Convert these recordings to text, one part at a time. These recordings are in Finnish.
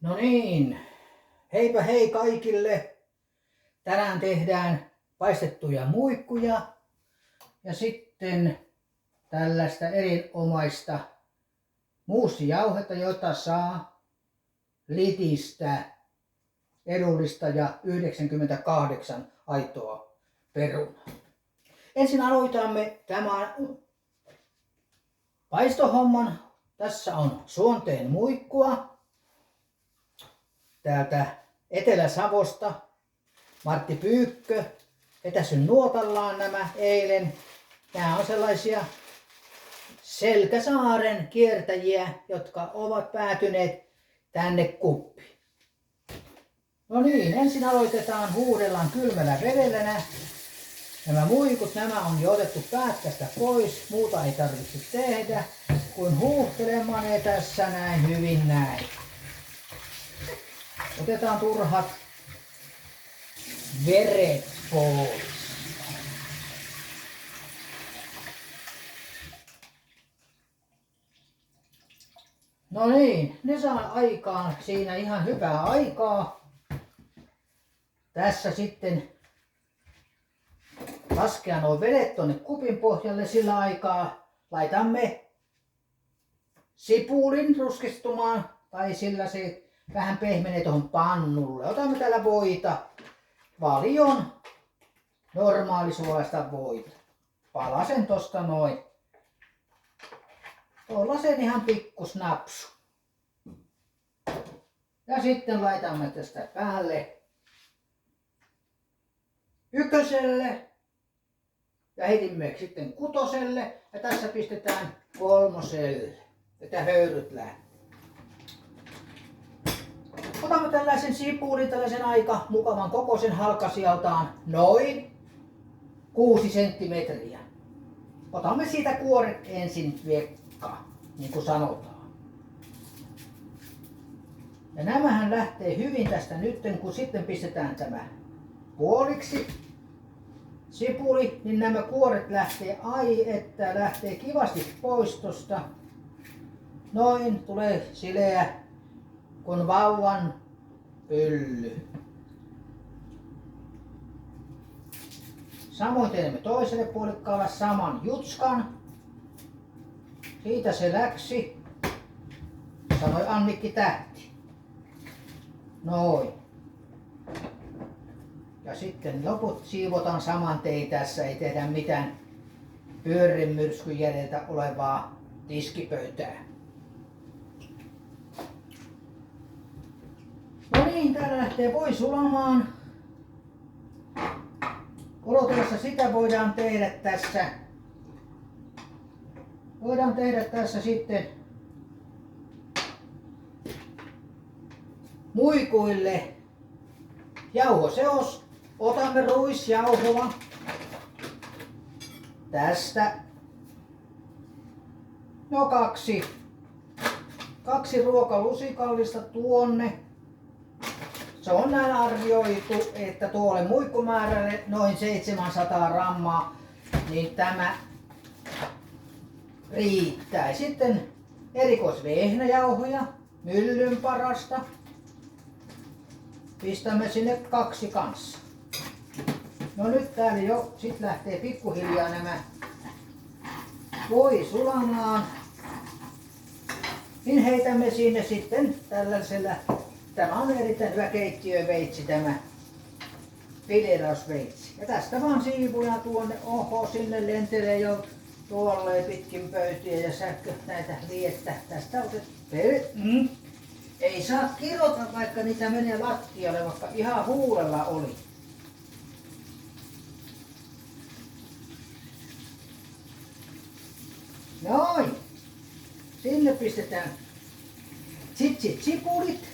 No niin, heipä hei kaikille. Tänään tehdään paistettuja muikkuja ja sitten tällaista erinomaista muussijauhetta, jota saa Litistä edullista ja 98 aitoa perunaa. Ensin aloitamme tämän paistohomman. Tässä on Suonteen muikkua täältä Etelä-Savosta. Martti Pyykkö vetäsy nuotallaan nämä eilen. Nämä on sellaisia Selkäsaaren kiertäjiä, jotka ovat päätyneet tänne kuppiin. No niin, ensin aloitetaan huudellaan kylmällä vedellä. Nämä muikut, nämä on jo otettu päät tästä pois. Muuta ei tarvitse tehdä kuin huuhtelemaan ne tässä näin hyvin näin. Otetaan turhat veret pois. No niin, ne saa aikaan siinä ihan hyvää aikaa. Tässä sitten laskea nuo vedet tonne kupin pohjalle, sillä aikaa laitamme sipulin ruskistumaan tai sillä se vähän pehmenee tuohon pannulle. Otamme täällä voita, valion normaalisuolaista voita. Palasen tosta noin. Tuollaisen ihan pikkusnapsu. Ja sitten laitamme tästä päälle ykköselle ja heitimme sitten kutoselle ja tässä pistetään kolmoselle, että höyryt lähtee. Otamme tällaisen sipulin, tällaisen aika mukavan kokoisen halkasijaltaan noin 6 senttimetriä. Otamme siitä kuoret ensin vekka, niin kuin sanotaan. Ja nämähän lähtee hyvin tästä nytten, kun sitten pistetään tämä puoliksi sipuli, niin nämä kuoret lähtee lähtee kivasti pois tosta. Noin tulee sileä kun vauvan pylly. Samoin teemme toiselle puolikkaalle saman jutskan. Siitä se läksi, sanoi Annikki Tähti. Noin. Ja sitten loput siivotaan saman tein tässä, ei tehdä mitään pyörremyrskyn jäljiltä olevaa tiskipöytää. No niin, täällä lähtee voi sulamaan. Odotellessa sitä voidaan tehdä tässä sitten muikuille jauhoseos. Otamme ruisjauhoa tästä no kaksi ruokalusikallista tuonne. Se on näin arvioitu, että tuolle muikkumäärälle noin 700 grammaa, niin tämä riittää. Sitten erikoisvehnäjauhoja, myllyn parasta. Pistämme sinne 2 kanssa. No nyt täällä jo sit lähtee pikkuhiljaa nämä voi sulamaan. Niin heitämme sinne sitten tällaisella. Tämä on erittäin hyvä keittiöveitsi, tämä fileerausveitsi. Ja tästä vaan siivuja tuonne, sinne lentelee jo tuolle pitkin pöytiä ja sähkö näitä liettä. Tästä otet. Ei saa kirota, vaikka niitä menee lattialle, vaikka ihan huulella oli. Noin. Sinne pistetään sipulit.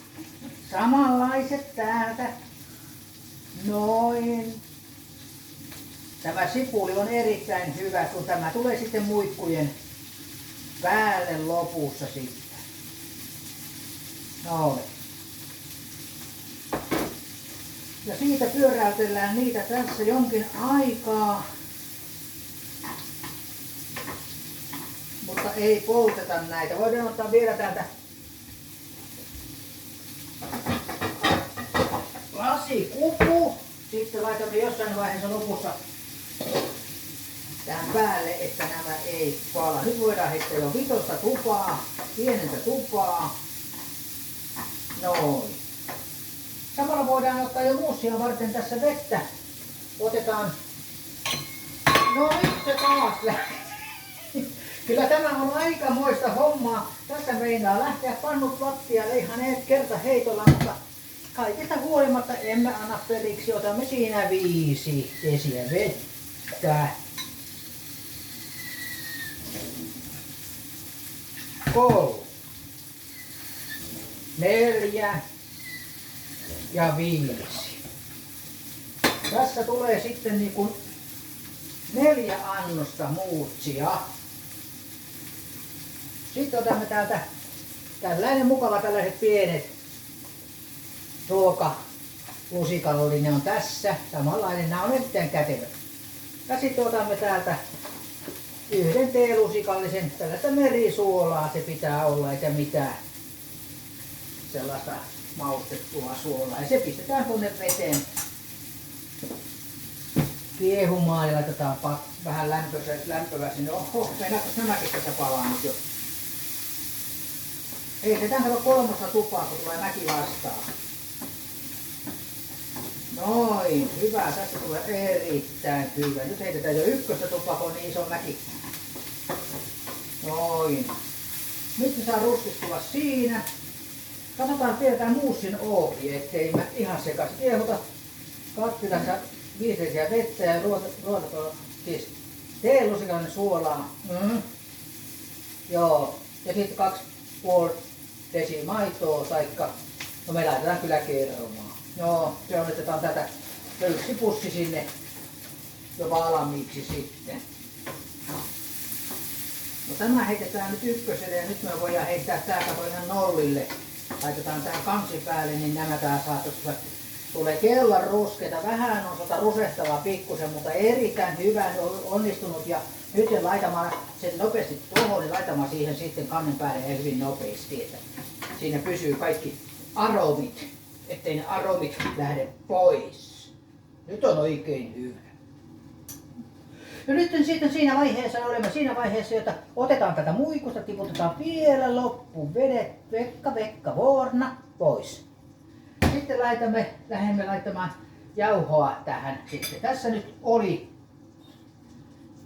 Samanlaiset täältä. Noin. Tämä sipuli on erittäin hyvä, kun tämä tulee sitten muikkujen päälle lopussa sitten. Noin. Ja siitä pyöräytellään niitä tässä jonkin aikaa. Mutta ei polteta näitä. Voidaan ottaa vielä täältä Lasikupu. Sitten laitamme jossain vaiheessa lopussa tähän päälle, että nämä ei pala. Nyt voidaan heittää jo vitosta tupaa, pienentä tupaa. Noin. Samalla voidaan ottaa jo muussia varten tässä vettä. Otetaan. No nyt se taas lähti. Kyllä tämä on aikamoista hommaa. Tässä meinaa lähteä pannut lattialle ihan kerta heitolla, mutta kaikista huolimatta emme anna periksi. Otamme siinä 5 desiä vettä. 3, 4 ja 5. Tässä tulee sitten niin kuin 4 annosta muutsia. Sitten otamme täältä tällainen mukava tällaiset pienet ruokalusikallinen on tässä. Samanlainen, nämä on erittäin kätevät. Ja sitten otamme täältä 1 teelusikallisen, tällaista merisuolaa se pitää olla, eikä mitään sellaista maustettua suolaa. Ja se pistetään tuonne veteen kiehumaan ja laitetaan vähän lämpöä sinne. Oho, meinaatko nämäkin tässä palaa nyt jo? Heitetään kato 3 tupaa, kun tulee mäki vastaan. Noin, hyvä. Tässä tulee erittäin hyvä. Nyt heitetään jo 1 tupaa, kun on niin iso mäki. Noin. Nyt se saa ruskistua siinä. Katsotaan, pidetään muussin ohi, ettei mä ihan sekas kiehuta. Kattilassa 5 desiä vettä ja siis teelusikallinen suolaa. Joo. Ja sitten 2,5 desiä maitoa, taikka, no me laitetaan kyllä kermaa. Joo, se otetaan tätä 1 pussi sinne jo valmiiksi sitten. No tämä heitetään nyt 1 ja nyt me voidaan heittää tää kato ihan nollille. Laitetaan tähän kansi päälle, niin nämä tää saatossa tulee kellan ruskeita. Vähän on rusehtavaa pikkusen, mutta erittäin hyvä onnistunut. Ja nyt laitamaan sen nopeasti tuohon, niin laitamaan siihen sitten kannen päälle ja hyvin nopeasti. Että siinä pysyy kaikki aromit, ettei ne aromit lähde pois. Nyt on oikein hyvä. No nyt sitten olemme siinä vaiheessa, että otetaan tätä muikusta, tiputetaan vielä loppuun vedet, vekka, vuorna pois. Sitten lähdemme laittamaan jauhoa tähän. Sitten tässä nyt oli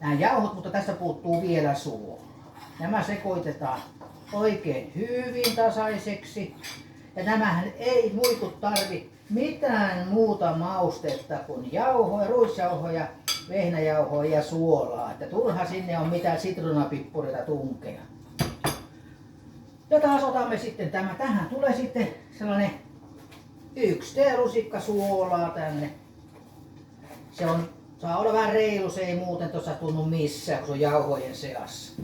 nämä jauhot, mutta tässä puuttuu vielä suola. Nämä sekoitetaan oikein hyvin tasaiseksi. Ja nämähän ei muikut tarvi mitään muuta maustetta kuin jauhoja, ruisjauhoja, vehnäjauhoa ja suolaa. Että turha sinne on mitään sitruunapippureita tunkea. Ja taas otamme sitten tämä. Tähän tulee sitten sellainen 1 teelusikka suolaa tänne. Saa olla vähän reilu, se ei muuten tuossa tunnu missään, kun se on jauhojen seassa.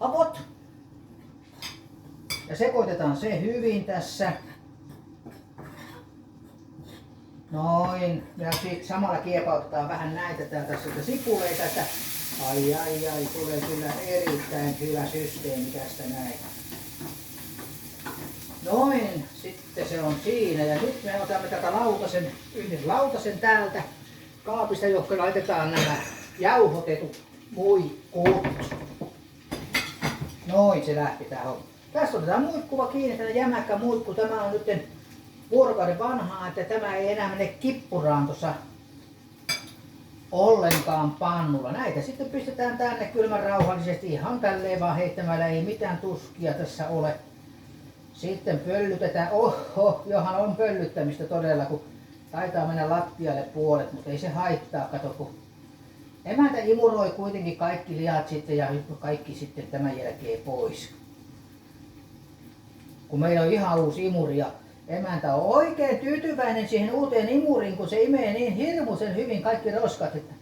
Apot. Ja sekoitetaan se hyvin tässä. Noin. Ja sitten samalla kiepautetaan vähän näitä täältä sipuleita, että ai, tulee kyllä erittäin hyvä systeemi tästä näin. Noin, sitten se on siinä ja nyt me otamme tätä yhden lautasen täältä kaapista, johon laitetaan nämä jauhotetut muikut. Noin, se lähti tää homma. Tästä otetaan muikkuva kiinni, tämä jämäkkä muikku. Tämä on nyt vuorokauden vanhaa, että tämä ei enää mene kippuraan tuossa ollenkaan pannulla. Näitä sitten pistetään tänne kylmän rauhallisesti ihan tälleen vaan heittämällä, ei mitään tuskia tässä ole. Sitten pöllytetään, johan on pöllyttämistä todella, kun taitaa mennä lattialle puolet, mutta ei se haittaa, kato kun emäntä imuroi kuitenkin kaikki lihat sitten ja kaikki sitten tämän jälkeen pois. Kun meillä on ihan uusi imuri ja emäntä on oikein tyytyväinen siihen uuteen imuriin, kun se imee niin hirmuisen hyvin kaikki roskat, että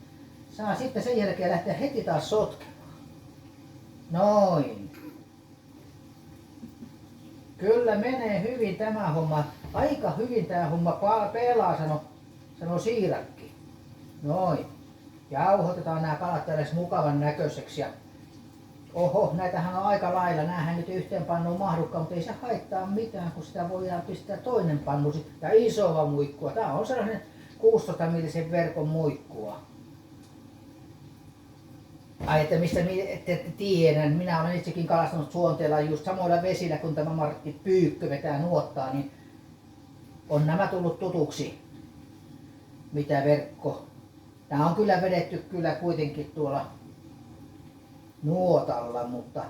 saa sitten sen jälkeen lähteä heti taas sotkemaan. Noin. Kyllä menee hyvin tämä homma. Aika hyvin tämä homma pelaa, sanoo Siirakki. Noin. Jauhotetaan nämä kalat tällaisen mukavan näköiseksi ja Oho, näitähän on aika lailla. Näähän nyt yhteen pannuun mahdukkaan, mutta ei se haittaa mitään, kun sitä voidaan pistää toinen pannu ja isoa muikkua. Tää on sellainen 16 millisen verkon muikkua. Ai, että mistä ette tiedän. Minä olen itsekin kalastanut Suonteella just samoilla vesillä, kun tämä Martti Pyykkö vetää nuottaa, niin on nämä tullut tutuksi. Mitä verkko. Nämä on kyllä vedetty kyllä kuitenkin tuolla nuotalla, mutta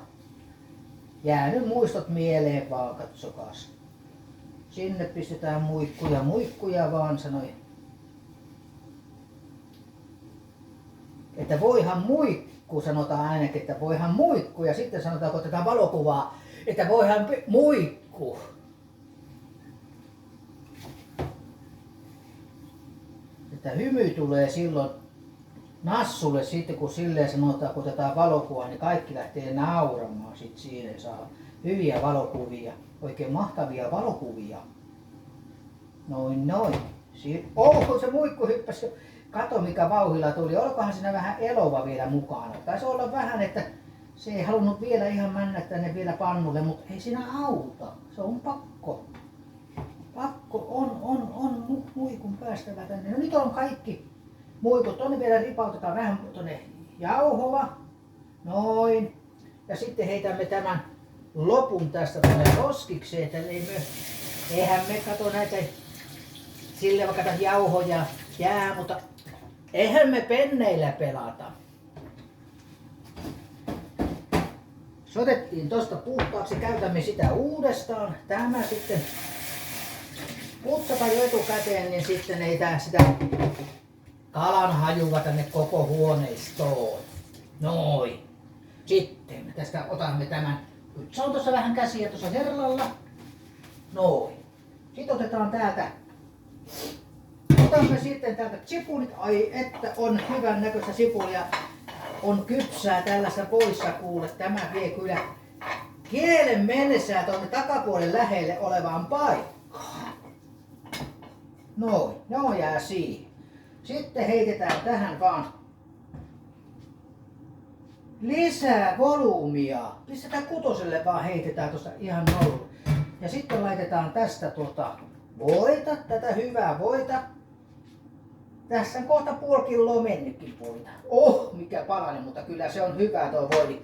jäänyt muistot mieleen vaan, katsokaas. Sinne pistetään muikkuja vaan, sanoi. Että voihan muikku, sanotaan ainakin, että voihan muikku. Ja sitten sanotaan, kun otetaan valokuvaa, että voihan muikku. Että hymy tulee silloin Nassulle sitten, kun silleen sanotaan, kun otetaan valokuvaa, niin kaikki lähtee nauramaan sit siinä, saa hyviä valokuvia, oikein mahtavia valokuvia. Noin. Oho, se muikku hyppäsi. Kato mikä vauhdilla tuli. Olikohan siinä vähän elova vielä mukana. Taisi olla vähän, että se ei halunnut vielä ihan mennä tänne vielä pannulle, mutta ei siinä auta. Se on pakko. Pakko on muikun päästävä tänne. No nyt on kaikki muikut. Tuonne vielä ripautetaan vähän tuonne jauhova. Noin. Ja sitten heitämme tämän lopun tästä tuonne roskikseen. Että eihän me kato näitä sille vaikka jauhoja jää, mutta eihän me penneillä pelata. Se otettiin tosta puhtaaksi, käytämme sitä uudestaan. Tämä sitten putsata jo etukäteen, niin sitten ei tää sitä kalan hajua tänne koko huoneistoon. Noin. Sitten me tästä otamme tämän. Se on tuossa vähän käsiä tuossa herralla. Noin. Sitten otetaan täältä. Otamme sitten täältä sipulit. Ai että on hyvän näköistä sipulia. On kypsää tällaista poissa kuule. Tämä vie kyllä kielen mennessään tuonne takapuolen lähelle olevaan paikkaan. Noin. No jää siihen. Sitten heitetään tähän vaan lisää volyymia. Pistetään kutoselle vaan heitetään tuosta ihan nolla. Ja sitten laitetaan tästä voita, tätä hyvää voita. Tässä on kohta puoli kiloa mennytkin voita. Oh, mikä palanen, mutta kyllä se on hyvää tuo voi.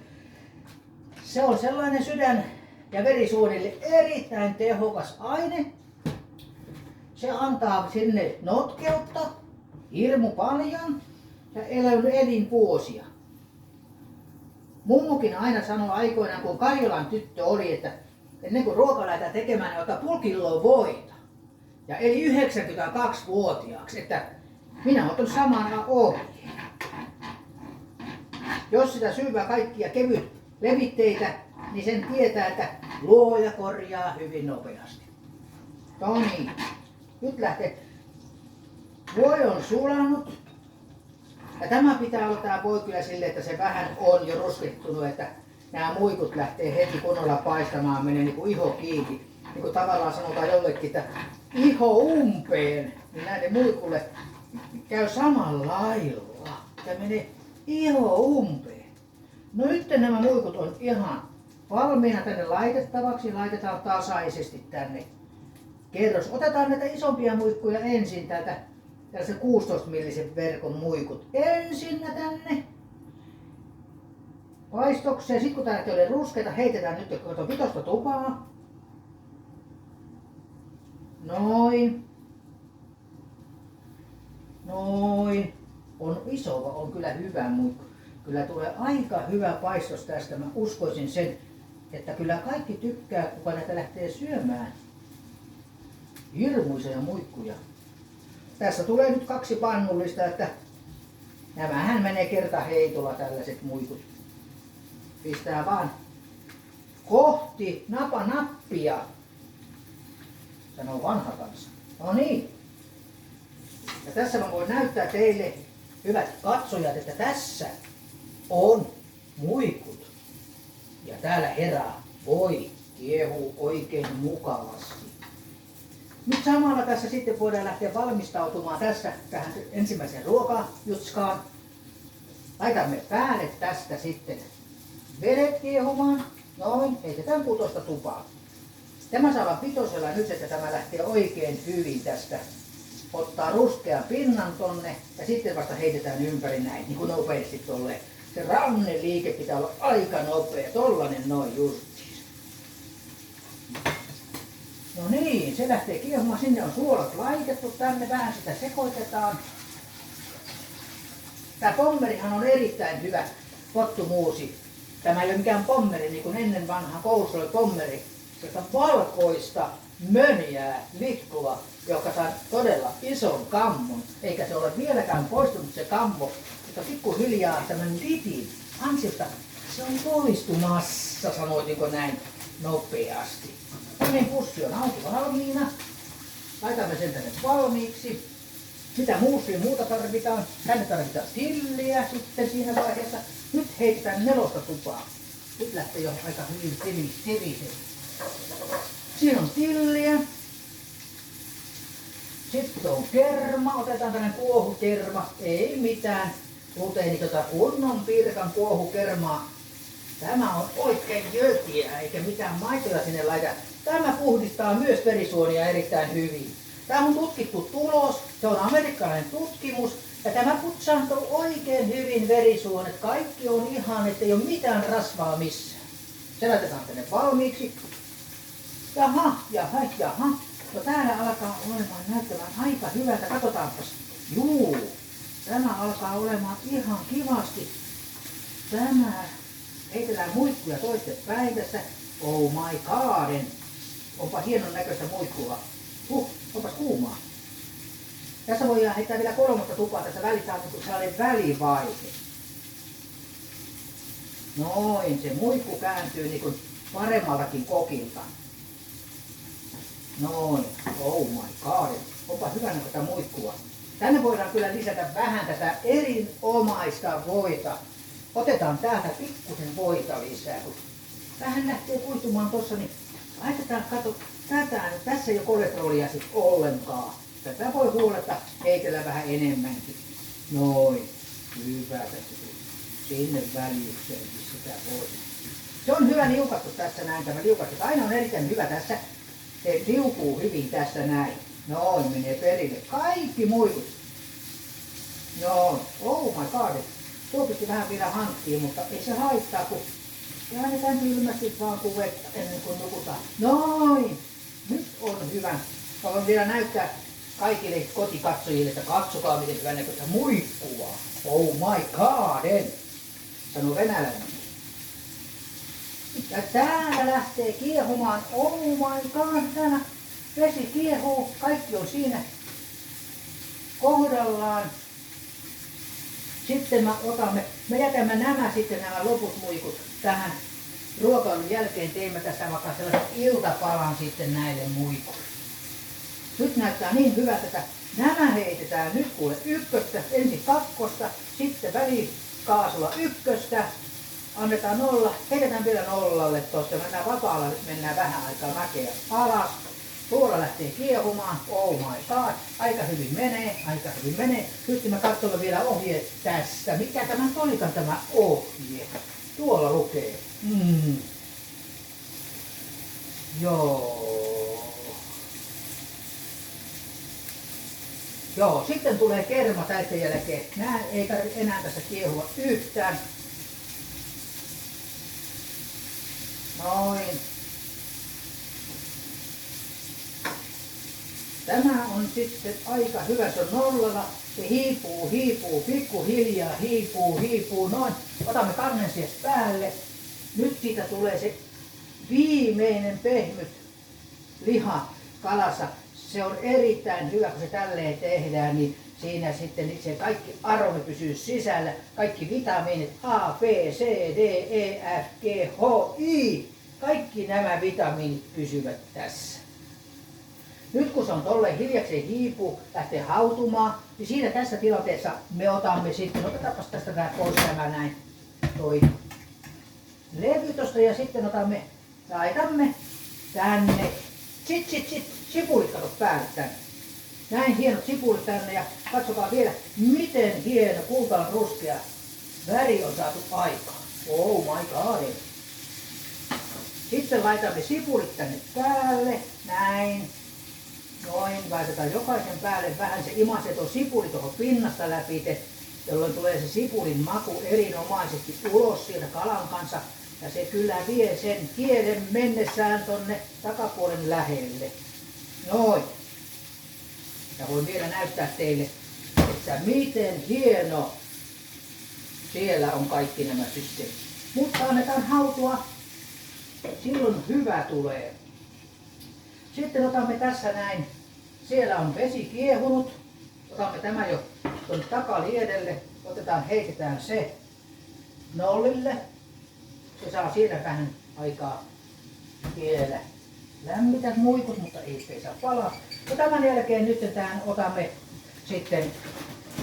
Se on sellainen sydän- ja verisuonille erittäin tehokas aine. Se antaa sinne notkeutta, hirmu paljon ja elinvuosia. Mummukin aina sanoi aikoinaan, kun Karjalan tyttö oli, että ennen kuin ruoka lähdetään tekemään, niin ottaa puoli kiloa voita. Ja eli 92-vuotiaaksi, että minä otan samana ohjeen. Jos sitä syövää kaikkia kevyt levitteitä, niin sen tietää, että luoja korjaa hyvin nopeasti. No niin. Nyt lähtee. Voi on sulanut. Ja tämä pitää olla tämä voi kyllä silleen, että se vähän on jo ruskettunut, että nämä muikut lähtee heti kunnolla paistamaan, menee niin kuin iho kiinni. Niin kuin tavallaan sanotaan jollekin, että iho umpeen, niin näiden muikulle käy samalla lailla. Tämä menee iho umpeen. No nyt nämä muikut on ihan valmiina tänne laitettavaksi. Laitetaan tasaisesti tänne kerros. Otetaan näitä isompia muikkuja ensin täältä. Tällaisen 16 millisen verkon muikut ensin tänne paistokseen. Sitten kun täällä ei ole ruskeita, heitetään nyt vitosta tupaa. Noin. Noin. On iso, on kyllä hyvä muikku. Kyllä tulee aika hyvä paistos tästä. Mä uskoisin sen, että kyllä kaikki tykkää, kuka näitä lähtee syömään. Hirmuisia muikkuja. Tässä tulee nyt 2 pannullista, että nämähän menee kertaheitolla tällaiset muikut. Pistää vaan kohti nappia, sanoo vanha kansa. No niin. Ja tässä mä voin näyttää teille, hyvät katsojat, että tässä on muikut. Ja täällä herää voi kiehuu oikein mukavasti. Nyt samalla tässä sitten voidaan lähteä valmistautumaan tässä tähän ensimmäiseen ruokajutskaan. Laitamme päälle tästä sitten vedet kiehumaan. Noin, heitetään 6 tupaa. Tämä saa olla pitosella nyt, että tämä lähtee oikein hyvin tästä. Ottaa ruskean pinnan tonne ja sitten vasta heitetään ympäri näin, niin kuin nopeasti tolleen. Se rannen liike pitää olla aika nopea, tollanen noin justiin. No niin, se lähtee kiehumaan, sinne on suolat laitettu, tänne vähän sitä sekoitetaan. Tää pommerihan on erittäin hyvä pottumuusi. Tämä ei ole mikään pommeri, niin kuin ennen vanha koulussa oli pommeri, joka valkoista mönjää likkua, joka saa todella ison kammon, eikä se ole vieläkään poistunut se kammo, mutta pikkuhiljaa tämän litin ansiosta se on poistumassa, sanoisinko näin nopeasti. Tämmöinen pussi on auki valmiina. Laitamme sen tänne valmiiksi. Mitä muuta tarvitaan? Tänne tarvitaan tilliä sitten siinä vaiheessa. Nyt heitetään 4 tupaa. Nyt lähtee jo aika hyvin teriset. Siinä on tilliä. Sitten on kerma. Otetaan tämmönen kuohukerma. Ei mitään gluteenitonta kunnon pirkan kuohukermaa. Tämä on oikein jötiä, eikä mitään maitoja sinne laita. Tämä puhdistaa myös verisuonia erittäin hyvin. Tämä on tutkittu tulos, se on amerikkalainen tutkimus ja tämä putsaantuu oikein hyvin verisuonet. Kaikki on ihan, ettei ole mitään rasvaa missään. Se laitetaan tänne valmiiksi. Jaha. No täällä alkaa olemaan näyttämään aika hyvältä. Katsotaanpas. Juu, tämä alkaa olemaan ihan kivasti. Tämä heitetään muikkuja toistepäin tässä. Oh my god. Onpa hienon näköistä muikkua. Onpas kuumaa. Tässä voidaan heittää vielä 3 tupaa. Tässä välissä on niin sellainen välivaihe. Noin, se muikku kääntyy niin kuin paremmaltakin kokilta. Noin, oh my god. Onpa hyvä näköistä muikkua. Tänne voidaan kyllä lisätä vähän tätä erinomaista voita. Otetaan täältä pikkusen voita lisää. Kun vähän lähtee kuihtumaan tossa, niin laitetaan, kato, tätä, tässä ei ole kolesterolia sit ollenkaan. Tätä voi huoletta heitellä vähän enemmänkin. Noin, hyvä tässä tuli. Sinne välikseen sitä voi. Se on hyvä liukastus tässä näin, tämä liukastus. Aina on erittäin hyvä tässä. Se liukuu hyvin tässä näin. Noin, menee perille. Kaikki muikut. Noin, oh my god. Tuo pisti vähän vielä hankkiin, mutta ei se haittaa, kun käännetään kylmästi vaan kuin vettä ennen kuin nukutaan. Noin! Nyt on hyvä. Haluan vielä näyttää kaikille kotikatsojille, että katsokaa miten hyvän näköistä muikkua. Oh my god! Sano venäläinen. Ja täällä lähtee kiehumaan. Oh my god! Täällä vesi kiehuu. Kaikki on siinä kohdallaan. Sitten me jätämme nämä loput muikut tähän ruokailun jälkeen. Teemme tästä vaikka sellaisen iltapalan sitten näille muikuille. Nyt näyttää niin hyvältä, että nämä heitetään nyt kuule 1, ensin 2, sitten välikaasulla 1, annetaan 0, heitetään vielä 0 tuosta, mennään vapaalla, nyt mennään vähän aikaa mäkeä alas. Tuolla lähtee kiehumaan, oh my god, aika hyvin menee. Nyt me katsomme vielä ohjeet tässä. Mikä tämä olikaan tämä ohje? Tuolla lukee. Joo, sitten tulee kerma täyteen jälkeen. Nää ei tarvitse enää tässä kiehua yhtään. Noin. Tämä on sitten aika hyvä, se on 0, se hiipuu, pikkuhiljaa hiipuu, noin. Otamme kannensies päälle. Nyt siitä tulee se viimeinen pehmyt liha kalassa. Se on erittäin hyvä, kun se tälleen tehdään, niin siinä sitten se kaikki aromi pysyy sisällä. Kaikki vitamiinit A, B, C, D, E, F, G, H, I. Kaikki nämä vitamiinit pysyvät tässä. Nyt kun se on tolleen hiljakseen hiipuu, lähtee hautumaan, niin siinä tässä tilanteessa me otamme sitten, otetaanpas tästä tää pois tämä näin, toi levy tosta ja sitten laitamme tänne, sipulit kato päälle tänne. Näin hienot sipulit tänne ja katsokaa vielä, miten hieno kultaan ruskea väri on saatu aikaan. Oh my god. Sitten laitamme sipulit tänne päälle, näin. Noin, laitetaan jokaisen päälle vähän, se imasee tuon sipuli tuohon pinnasta läpi, jolloin tulee se sipulin maku erinomaisesti ulos sieltä kalan kanssa. Ja se kyllä vie sen kielen mennessään tonne takapuolen lähelle. Noin. Ja voin vielä näyttää teille, että miten hieno siellä on kaikki nämä systeemit. Mutta annetaan hautua, silloin hyvä tulee. Sitten otamme tässä näin, siellä on vesi kiehunut. Otamme tämän jo tuonne takaliedelle, heitetään se nollille. Se saa siellä vähän aikaa vielä lämmitä muikut, mutta ei saa palaa. Ja tämän jälkeen nyt tähän otamme sitten,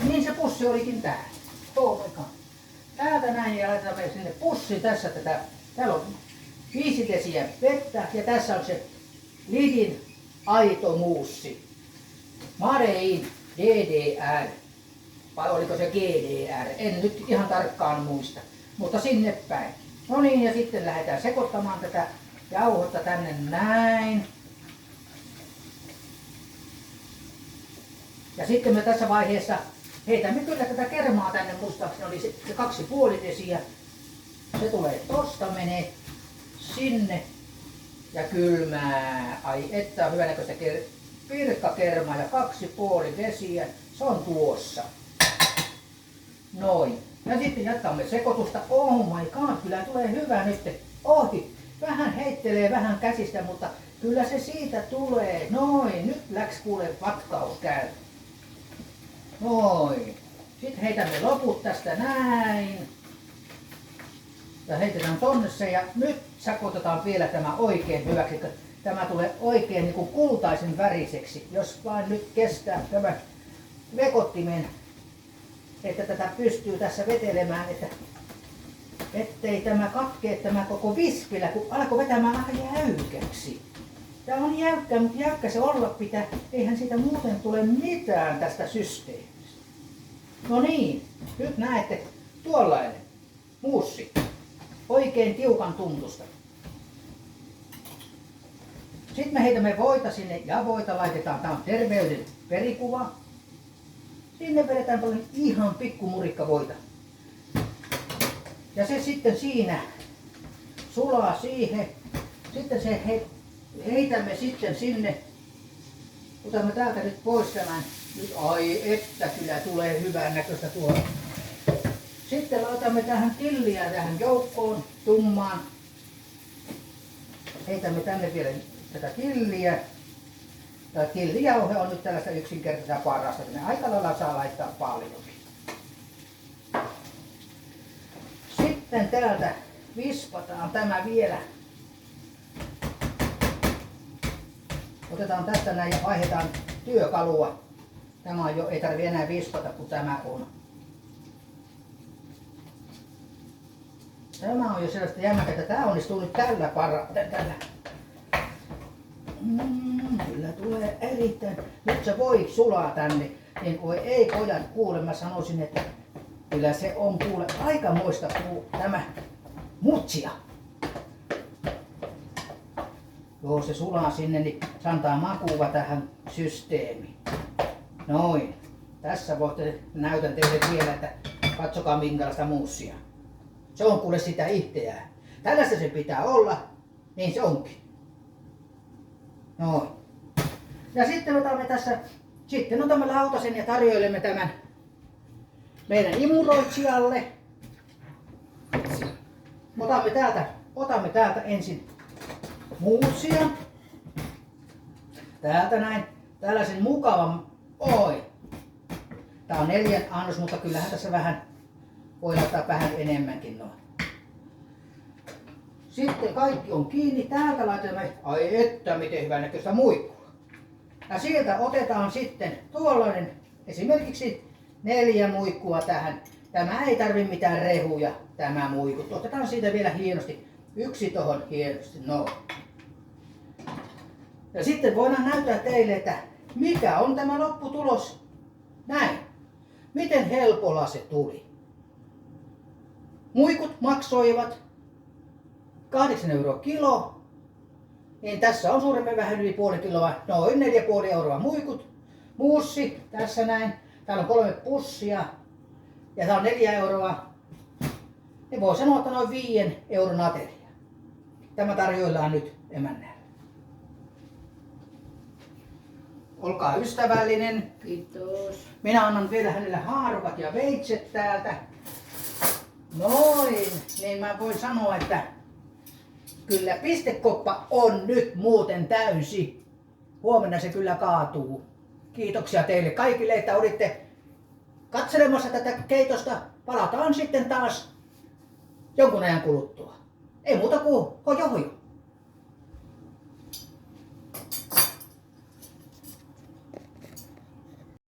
niin se pussi olikin täällä. Täältä näin ja laitamme sinne pussi tässä tätä. Täällä on 5 desiä vettä ja tässä on se Lidin aito muussi. Marein DDR. Vai oliko se GDR? En nyt ihan tarkkaan muista. Mutta sinne päin. No niin, ja sitten lähdetään sekoittamaan tätä jauhotta tänne näin. Ja sitten me tässä vaiheessa heitämme kyllä tätä kermaa tänne, muistaakseni oli se 2,5 desiä. Se tulee tosta, menee sinne ja kylmää. Ai että on hyvänäköistä pirkkakermaa ja 2,5 desiä. Se on tuossa. Noin. Ja sitten jatkamme sekoitusta. Oh my god, kyllä tulee hyvä nyt. Ohi. Vähän heittelee vähän käsistä, mutta kyllä se siitä tulee. Noin. Nyt läks kuule vatkaus käy. Noin. Sitten heitämme loput tästä näin. Ja heitetään tonne se ja nyt sakotetaan vielä tämä oikein hyväksi. Tämä tulee oikein niin kuin kultaisen väriseksi. Jos vain nyt kestää tämä vekottimen, että tätä pystyy tässä vetelemään, ettei tämä katkee tämä koko vispilä, kun alkoi vetämään aika jäykäksi. Tämä on jäykkä, mutta jäykkä se olla pitää. Eihän siitä muuten tule mitään tästä systeemistä. No niin, nyt näette tuollainen muussi. Oikein tiukan tuntusta. Sitten me heitämme voita sinne ja voita laitetaan. Tämä on terveyden perikuva. Sinne vedetään paljon ihan pikkumurikka voita. Ja se sitten siinä sulaa siihen. Sitten se heitämme sitten sinne. Otamme täältä nyt pois tämän. Nyt ai että kyllä tulee hyvän näköistä tuolla. Sitten laitamme tähän tilliä tähän joukkoon tummaan. Heitämme tänne vielä tätä tilliä. Tämä tillijauhe on nyt tällaista yksinkertaista parasta. Aika lailla saa laittaa paljonkin. Sitten täältä vispataan tämä vielä. Otetaan tästä näin ja vaihdetaan työkalua. Tämä on jo, ei tarvitse enää vispata, kun tämä on. Tämä on jo sellaista jämäkätä. Tämä onnistuu nyt tällä tällä. Kyllä tulee erittäin. Nyt se voi sulaa tänne. Niin kuin ei pojat kuule, mä sanoisin, että kyllä se on kuule aikamoista tämä mutsia. Joo, se sulaa sinne, niin se antaa makuva tähän systeemiin. Noin. Tässä voitte, näytän teille vielä, että katsokaa minkälaista muussia. Se on kuule sitä itseään. Tällaista se pitää olla, niin se onkin. Noin. Ja sitten otamme tässä, lautasen ja tarjoilemme tämän meidän imuroitsijalle. Otamme täältä ensin muussia. Täältä näin. Tällaisen mukavan, tää on 4 annos, mutta kyllähän tässä vähän voi laittaa vähän enemmänkin noin. Sitten kaikki on kiinni. Täältä laitamme, ai että miten hyvän näköistä muikkua. Ja sieltä otetaan sitten tuollainen, esimerkiksi 4 muikkua tähän. Tämä ei tarvi mitään rehuja, tämä muikut. Otetaan siitä vielä hienosti. 1 tohon hienosti, no. Ja sitten voidaan näyttää teille, että mikä on tämä lopputulos. Näin. Miten helpolla se tuli. muikut maksoivat 8 € kilo, niin tässä on suuremmin vähän yli puoli kiloa, noin 4,5 € muikut. Muussi, tässä näin, täällä on 3 pussia ja tää on 4 €. Niin voi sanoa, että noin 5 € ateria. Tämä tarjoillaan nyt emännälle. Olkaa ystävällinen. Kiitos. Minä annan vielä hänelle haarukat ja veitset täältä. Noin, niin mä voin sanoa, että kyllä pistekoppa on nyt muuten täysi. Huomenna se kyllä kaatuu. Kiitoksia teille kaikille, että olitte katselemassa tätä keitosta. Palataan sitten taas jonkun ajan kuluttua. Ei muuta kuin hojo hojo.